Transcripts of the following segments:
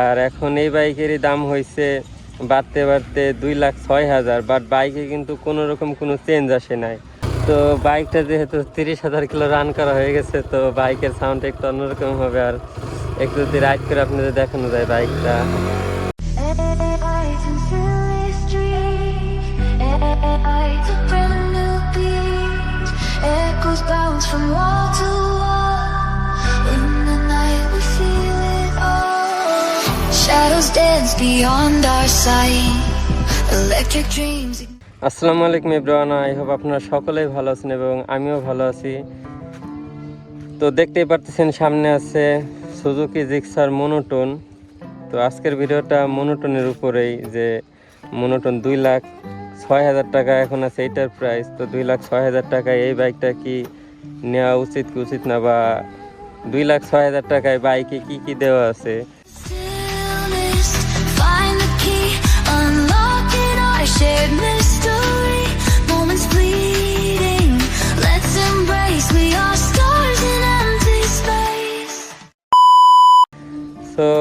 আর এখন এই বাইকেরই দাম হয়েছে বাড়তে বাড়তে 2,06,000, বাট বাইকে কিন্তু কোনো রকম কোনো চেঞ্জ আসে নাই। তো বাইকটা যেহেতু 30,000 কিলো রান করা হয়ে গেছে, তো বাইকের সাউন্ড একটু অন্যরকম হবে। আর একটু যদি রাইড করে আপনাদের দেখানো যায় বাইকটা। আসসালামু আলাইকুম এভরিওয়ান, আই হোপ আপনারা সকলেই ভালো আছেন এবং আমিও ভালো আছি। তো দেখতেই পারতেছেন সামনে আছে সুজুকি জিক্সার মনোটোন। তো আজকের ভিডিওটা মনোটোনের উপরেই, যে মনোটোন 2,06,000 টাকা এখন আছে এইটার প্রাইস। তো 2,06,000 টাকায় এই বাইকটা কি নেওয়া উচিত কি উচিত না, বা 2,06,000 টাকায় বাইকে কি কি দেওয়া আছে। তো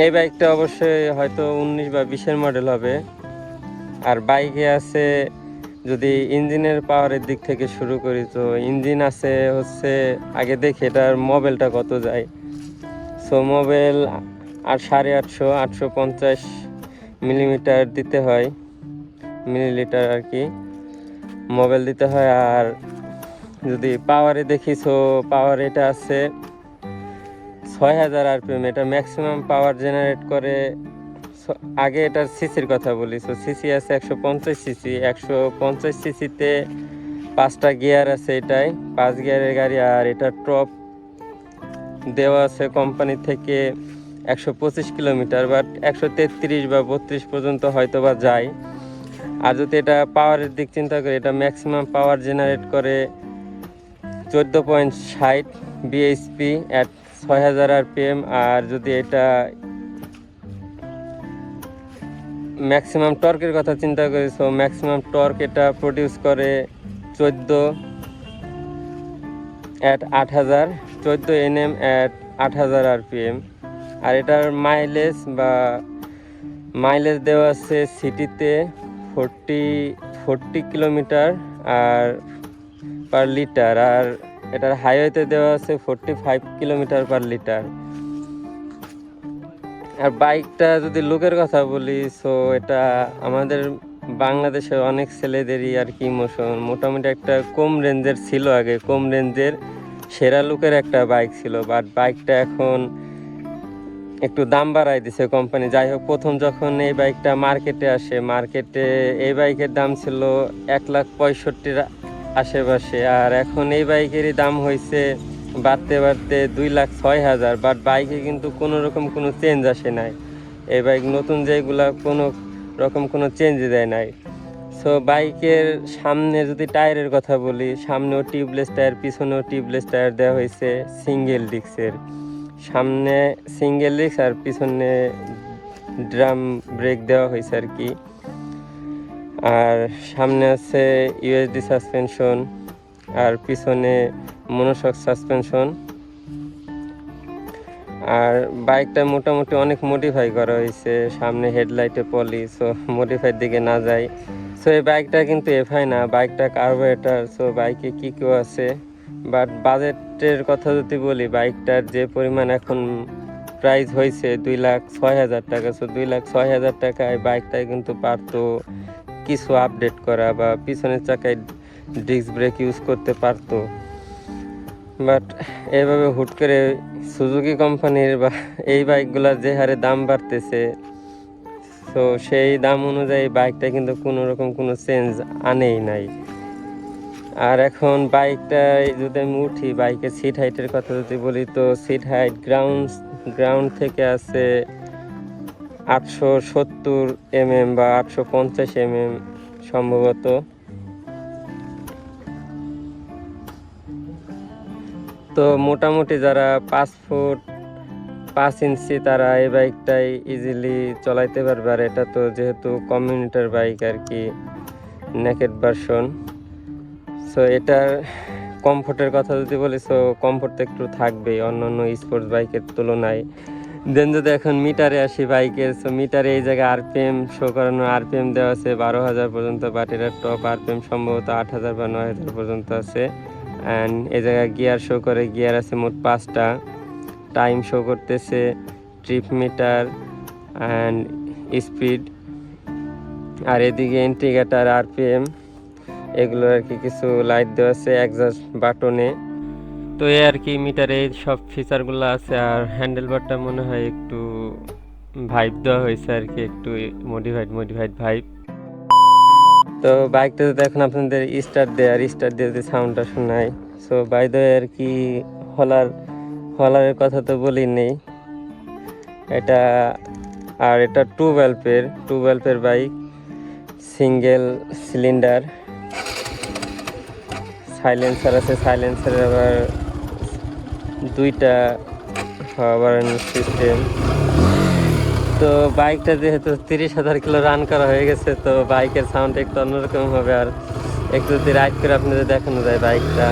এই বাইকটা অবশ্যই হয়তো 19 বা 20-এর মডেল হবে। আর বাইকে আছে, যদি ইঞ্জিনের পাওয়ারের দিক থেকে শুরু করি, তো ইঞ্জিন আছে হচ্ছে, আগে দেখি এটার মোবিলটা কত যায়। সো মোবিল 850 মিলিমিটার দিতে হয়, মিলিলিটার আর কি মোবিল দিতে হয়। আর যদি পাওয়ারে দেখি, সো পাওয়ার এটা আছে 6,000 RPM, এটা ম্যাক্সিমাম পাওয়ার জেনারেট করে। আগে এটার সিসির কথা বলি। সো সিসি আছে 150 সিসি। 150 সিসিতে 5টা গিয়ার আছে, এটাই 5 গিয়ারের গাড়ি। আর এটা টপ দেওয়া আছে কোম্পানি থেকে 125 কিলোমিটার, বাট 133 বা 32 পর্যন্ত হয়তো বা যায়। আর যদি এটা পাওয়ারের দিক চিন্তা করি, এটা ম্যাক্সিমাম পাওয়ার জেনারেট করে 14.60 বিএইচপি অ্যাট 6,000 RPM। আর যদি এটা ম্যাক্সিমাম টর্কের কথা চিন্তা করি, সো ম্যাক্সিমাম টর্ক এটা প্রডিউস করে 14 অ্যাট 8,000, 14 Nm অ্যাট 8,000 RPM। আর এটার মাইলেজ দেওয়া আছে সিটিতে 40 কিলোমিটার আর পার লিটার। আর এটার হাইওয়েতে দেওয়া আছে 45 কিলোমিটার পার লিটার। আর বাইকটা যদি লুকের কথা বলি, সো এটা আমাদের বাংলাদেশের অনেক ছেলেদেরই আর কি ইমোশন। মোটামুটি একটা কম রেঞ্জের ছিল, আগে কম রেঞ্জের সেরা লুকের একটা বাইক ছিল, বাট বাইকটা এখন একটু দাম বাড়াই দিছে কোম্পানি। যাই হোক, প্রথম যখন এই বাইকটা মার্কেটে আসে, মার্কেটে এই বাইকের দাম ছিল 1,65,000 আশেপাশে। আর এখন এই বাইকেরই দাম হয়েছে বাড়তে বাড়তে 2,06,000, বাট বাইকে কিন্তু কোনো রকম কোনো চেঞ্জ আসে নাই। এই বাইক নতুন যেগুলা কোনো রকম কোনো চেঞ্জ দেয় নাই। সো বাইকের সামনে যদি টায়ারের কথা বলি, সামনেও টিউবলেস টায়ার, পিছনেও টিউবলেস টায়ার দেওয়া হয়েছে সিঙ্গেল ডিস্কের। সামনে সিঙ্গেল ডিস্ক আর পিছনে ড্রাম ব্রেক দেওয়া হয়েছে আর কি। আর সামনে আছে ইউএসডি সাসপেনশন, আর পিছনে মনোশক সাসপেনশন। আর বাইকটা মোটামুটি অনেক মডিফাই করা হয়েছে, সামনে হেডলাইটে পলি। সো মডিফাইয়ের দিকে না যায়। সো এই বাইকটা কিন্তু এফআই না, বাইকটা কার্বোরেটর। সো বাইকে কী কেউ আছে, বাট বাজেটের কথা যদি বলি, বাইকটার যে পরিমাণ এখন প্রাইস হয়েছে 2,06,000 টাকা। সো 2,06,000 টাকায় বাইকটায় কিন্তু পারতো কিছু আপডেট করা, বা পিছনের চাকায় ডিস্ক ব্রেক ইউজ করতে পারতো। বাট এইভাবে হুট করে সুজুকি কোম্পানির বা এই বাইকগুলোর যে হারে দাম বাড়তেছে, তো সেই দাম অনুযায়ী বাইকটা কিন্তু কোনো রকম কোনো চেঞ্জ আনেই নাই। আর এখন বাইকটায় যদি আমি উঠি, বাইকের সিট হাইটের কথা যদি বলি, তো সিট হাইট গ্রাউন্ড থেকে আছে 870 mm বা 850 mm সম্ভবত। তো মোটামুটি যারা 5 ফুট 5 ইঞ্চি তারা এই বাইকটাই ইজিলি চলাইতে পারবে। আর এটা তো যেহেতু কমিউনিটার বাইক আর কি, নেকেড ভার্সন। সো এটার কমফোর্টের কথা যদি বলি, সো কমফোর্ট তো একটু থাকবেই অন্য অন্য স্পোর্টস বাইকের তুলনায়। দেন যদি এখন মিটারে আসি বাইকের, সো মিটারে এই জায়গায় আরপিএম শো করানো, আরপিএম দেওয়া আছে 12,000 পর্যন্ত, বাট এটার টপ আরপিএম সম্ভবত 8,000 বা 9,000 পর্যন্ত আছে। অ্যান্ড এই জায়গায় গিয়ার শো করে, গিয়ার আছে মোট 5টা, টাইম শো করতেছে, ট্রিপ মিটার অ্যান্ড স্পিড, আর এদিকে ইন্ডিকেটার, আরপিএম, এগুলো আর কি কিছু লাইট দেওয়া আছে এক্সস্ট বাটনে। তো এই আর কি মিটারে এই সব ফিচারগুলো আছে। আর হ্যান্ডেল বারটা মনে হয় একটু ভাইব দেওয়া হয়েছে আর কি, একটু মডিফাইড ভাইব। তো বাইকটা যদি এখন আপনাদের স্টার্ট দেয়, আর স্টার্ট দিয়ে যদি সাউন্ডটা শোনায়, সো বাই দ্য আর কি হলারের কথা তো বলি নেই, এটা আর এটা 2 valve-এর বাইক, সিঙ্গেল সিলিন্ডার, সাইলেন্সার আছে, সাইলেন্সারের আবার 2টা বাড়ানোর সিস্টেম। তো বাইকটা যেহেতু 30,000 কিলো রান করা হয়ে গেছে, তো বাইকের সাউন্ড একটু অন্যরকম হবে। আর একটু যদি রাইড করে আপনাদের দেখানো যায় বাইকটা,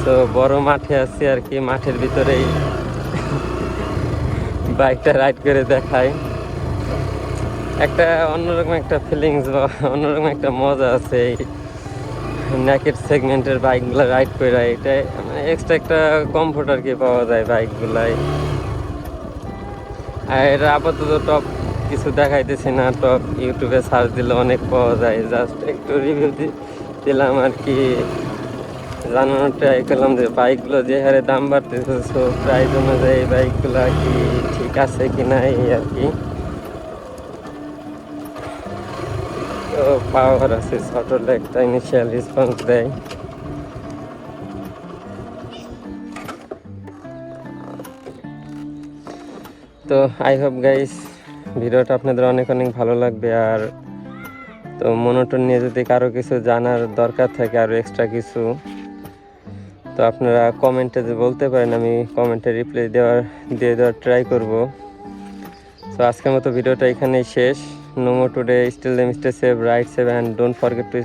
তো বড় মাঠে আছি আর কি, মাঠের ভিতরেই বাইকটা রাইড করে দেখায়, একটা অন্যরকম একটা ফিলিংস বা অন্যরকম একটা মজা আছে এই নেকেড সেগমেন্টের বাইকগুলো রাইড করে। এটাই মানে এক্সট্রা একটা কমফোর্ট আর কি পাওয়া যায় বাইকগুলাই। আর এটা আপাতত টপ কিছু দেখাইতেছি না, টপ ইউটিউবে সার্চ দিলে অনেক পাওয়া যায়, জাস্ট একটু রিভিউ দিলাম আর কি, জানানোর ট্রাই করলাম যে বাইকগুলো যে হারে দাম বাড়তেছে, সো প্রাইস অনুযায়ী এই বাইকগুলো কি ঠিক আছে কি না এই আর কি। তো পাওয়ার আছে, সটল একটা ইনিশিয়াল রেসপন্স দেয়। তো আই হোপ গাইস ভিডিওটা আপনাদের অনেক ভালো লাগবে। আর তো মনোটন নিয়ে যদি কারো কিছু জানার দরকার থাকে, আরও এক্সট্রা কিছু, তো আপনারা কমেন্টে বলতে পারেন, আমি কমেন্টে রিপ্লাই দিয়ে দেওয়ার ট্রাই করব। তো আজকের মতো ভিডিওটা এখানেই শেষ। No more today, till then, stay safe, ride safe, and don't forget to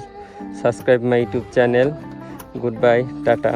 subscribe my YouTube channel. Good bye, tata.